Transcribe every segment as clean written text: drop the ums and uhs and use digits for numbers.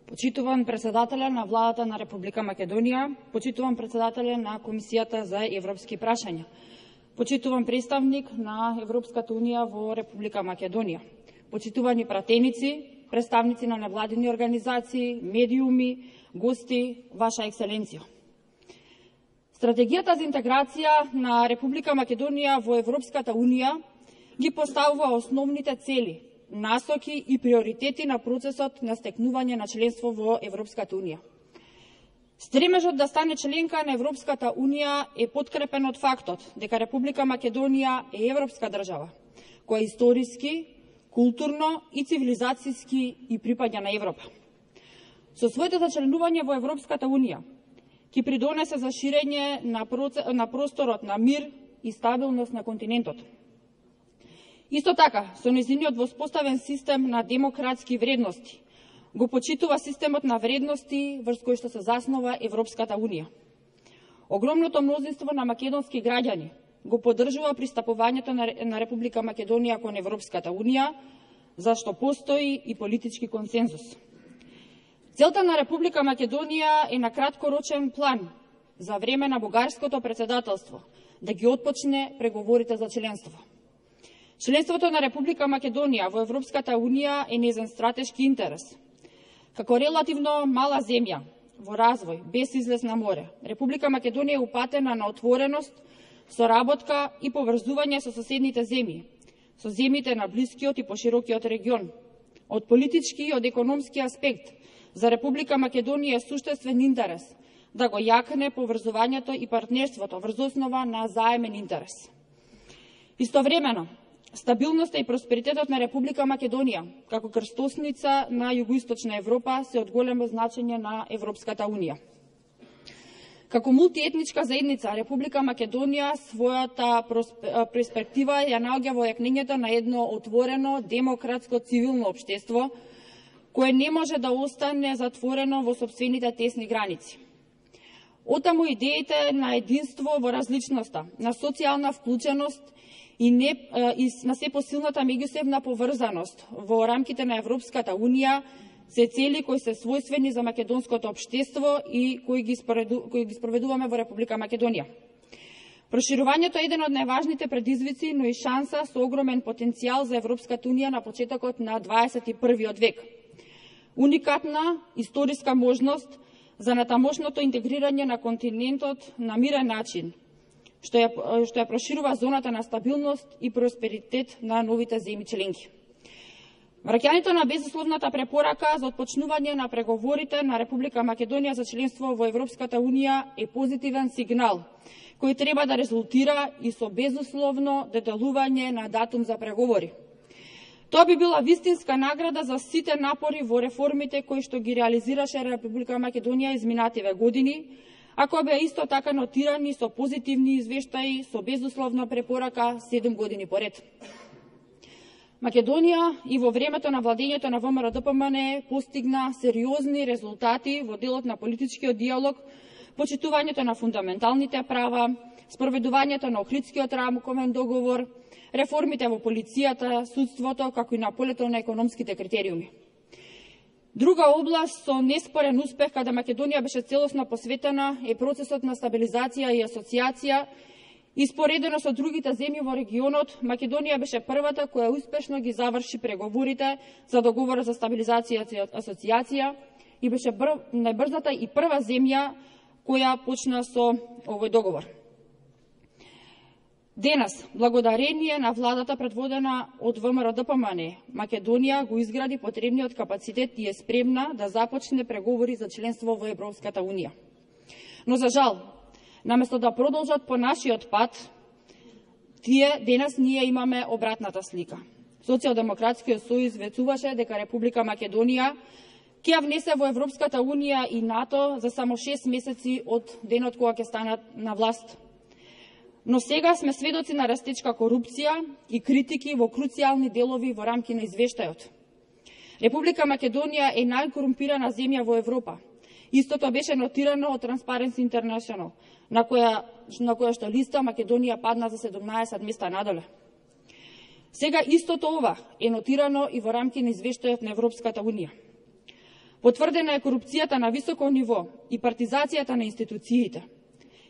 Почитуван председателя на владата на Република Македонија, почитуван председателя на Комисијата за европски прашања, почитуван представник на Европската унија во Република Македонија, почитувани пратеници, представници на невладини организации, медиуми, гости, Ваша екселенција. Стратегијата за интеграција на Република Македонија во Европската унија ги поставува основните цели, насоки и приоритети на процесот на стекнување на членство во Европската унија. Стремежот да стане членка на Европската унија е подкрепен од фактот дека Република Македонија е европска држава, која историски, културно и цивилизацијски и припаѓа на Европа. Со своето зачленување во Европската унија ќе придонесе за ширење на просторот на мир и стабилност на континентот. Исто така, со нејзиниот воспоставен систем на демократски вредности, го почитува системот на вредности врз кој што се заснова Европската унија. Огромното мнозинство на македонски граѓани го поддржува пристапувањето на Република Македонија кон Европската унија, зашто постои и политички консензус. Целта на Република Македонија е на краткорочен план за време на бугарското председателство да ги отпочне преговорите за членство. Членството на Република Македонија во Европската унија е нејзин стратешки интерес. Како релативно мала земја во развој, без излез на море, Република Македонија е упатена на отвореност, соработка и поврзување со соседните земји, со земјите на блискиот и поширокиот регион. Од политички и од економски аспект, за Република Македонија е суштествен интерес да го јакне поврзувањето и партнерството врз основа на заемен интерес. Истовремено, стабилноста и просперитетот на Република Македонија, како крстосница на југоисточна Европа, се од големо значење на Европската унија. Како мултиетничка заедница, Република Македонија својата перспектива ја наоѓа во јакнењето на едно отворено, демократско, цивилно општество, кое не може да остане затворено во сопствените тесни граници. Отаму идеите на единство во различноста, на социјална вклученост и на се посилната меѓусебна поврзаност во рамките на Европската унија се цели кои се својствени за македонското општество и кои ги спроведуваме во Република Македонија. Проширувањето е еден од најважните предизвици, но и шанса со огромен потенцијал за Европската унија на почетокот на 21. век. Уникатна историска можност за натамошното интегрирање на континентот на мирен начин, што ја проширува зоната на стабилност и просперитет на новите земји членки. Враќањето на безусловната препорака за отпочнување на преговорите на Република Македонија за членство во Европската унија е позитивен сигнал, кој треба да резултира и со безусловно деделување на датум за преговори. Тоа би била вистинска награда за сите напори во реформите кои што ги реализираше Република Македонија изминативе години, ако беа исто така нотирани со позитивни извештаи со безусловна препорака 7 години поред. Македонија и во времето на владењето на ВМРО-ДПМН постигна сериозни резултати во делот на политичкиот диалог, почитувањето на фундаменталните права, спроведувањето на Охридскиот рамковен договор, реформите во полицијата, судството, како и на полето на економските критериуми. Друга област со неспорен успех каде Македонија беше целосно посветена е процесот на стабилизација и асоциација. И споредено со другите земји во регионот, Македонија беше првата која успешно ги заврши преговорите за договор за стабилизација и асоциација и беше најбрзата и прва земја која почна со овој договор. Денес, благодарение на владата предводена од ВМРО-ДПМН, Македонија го изгради потребниот капацитет и е спремна да започне преговори за членство во Европската унија. Но за жал, наместо да продолжат по нашиот пат, денес ние имаме обратната слика. Социјалдемократскиот сојуз вецуваше дека Република Македонија ќе ја внесе во Европската унија и НАТО за само 6 месеци од денот кога ќе станат на власт. Но сега сме сведоци на растечка корупција и критики во круцијални делови во рамки на извештајот. Република Македонија е најкорумпирана земја во Европа. Истото беше нотирано од Transparency International, на која што листа Македонија падна за 17 места надоле. Сега истото ова е нотирано и во рамки на извештајот на Европската унија. Потврдена е корупцијата на високо ниво и партизацијата на институциите.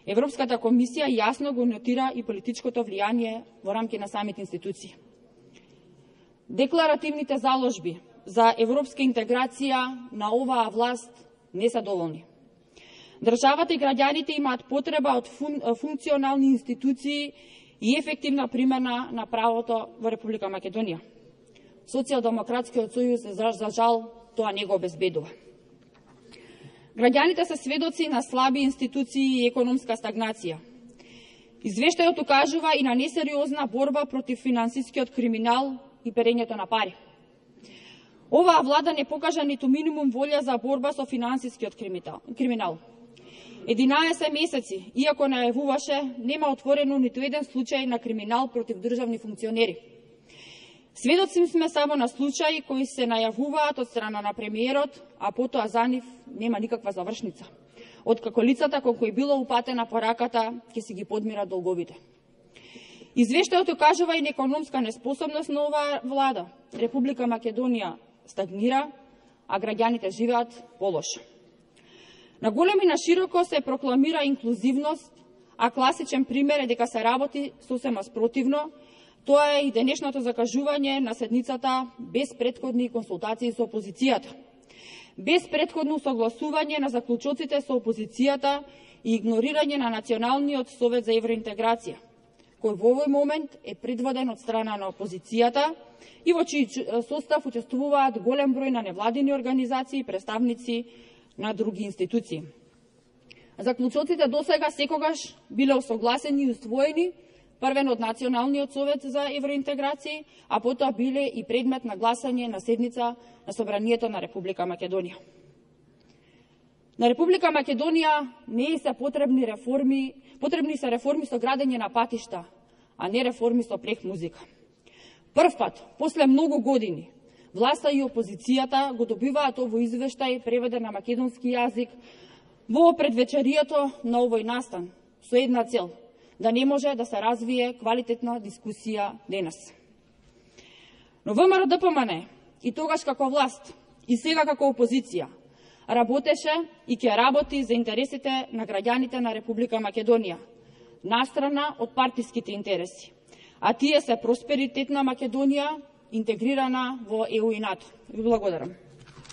Европската комисија јасно го нотира и политичкото влијание во рамки на самите институции. Декларативните заложби за европска интеграција на оваа власт не се доволни. Државата и граѓаните имаат потреба од функционални институции и ефективна примена на правото во Република Македонија. Социјалдемократскиот сојуз, за жал, тоа не го обезбедува. Граѓаните се сведоци на слаби институции и економска стагнација. Извештајот укажува и на несериозна борба против финансискиот криминал и перењето на пари. Оваа влада не покажа ниту минимум волја за борба со финансискиот криминал. 11 месеци, иако најавуваше, нема отворено ниту еден случај на криминал против државни функционери. Сведоци сме само на случаи кои се најавуваат од страна на премиерот, а потоа за нив нема никаква завршница. Откако лицата кон кои било упатена пораката ќе си ги подмира долговите. Извештајот укажува и на економска неспособност на оваа влада. Република Македонија стагнира, а граѓаните живеат полошо. На голем и на широко се прокламира инклузивност, а класичен пример е дека се работи сосема спротивно. Тоа е и денешното закажување на седницата без претходни консултации со опозицијата. Без претходно согласување на заклучоците со опозицијата и игнорирање на Националниот совет за евроинтеграција, кој во овој момент е предводен од страна на опозицијата и во чиј состав учествуваат голем број на невладини организации и представници на други институции. Заклучоците досега секогаш биле осогласени и усвоени, првен од Националниот совет за евроинтеграција, а потоа биле и предмет на гласање на седница на Собранието на Република Македонија. На Република Македонија не се потребни се реформи со градење на патишта, а не реформи со плех музика. Прв пат, после многу години, власта и опозицијата го добиваат овој извештај преведен на македонски јазик во предвечерието на овој настан со една цел – да не може да се развие квалитетна дискусија денес. Но ВМРО-ДПМН и тогаш како власт и сега како опозиција работеше и ќе работи за интересите на граѓаните на Република Македонија, настрана од партиските интереси, а тие се просперитетна Македонија, интегрирана во ЕУ и НАТО. Ви благодарам.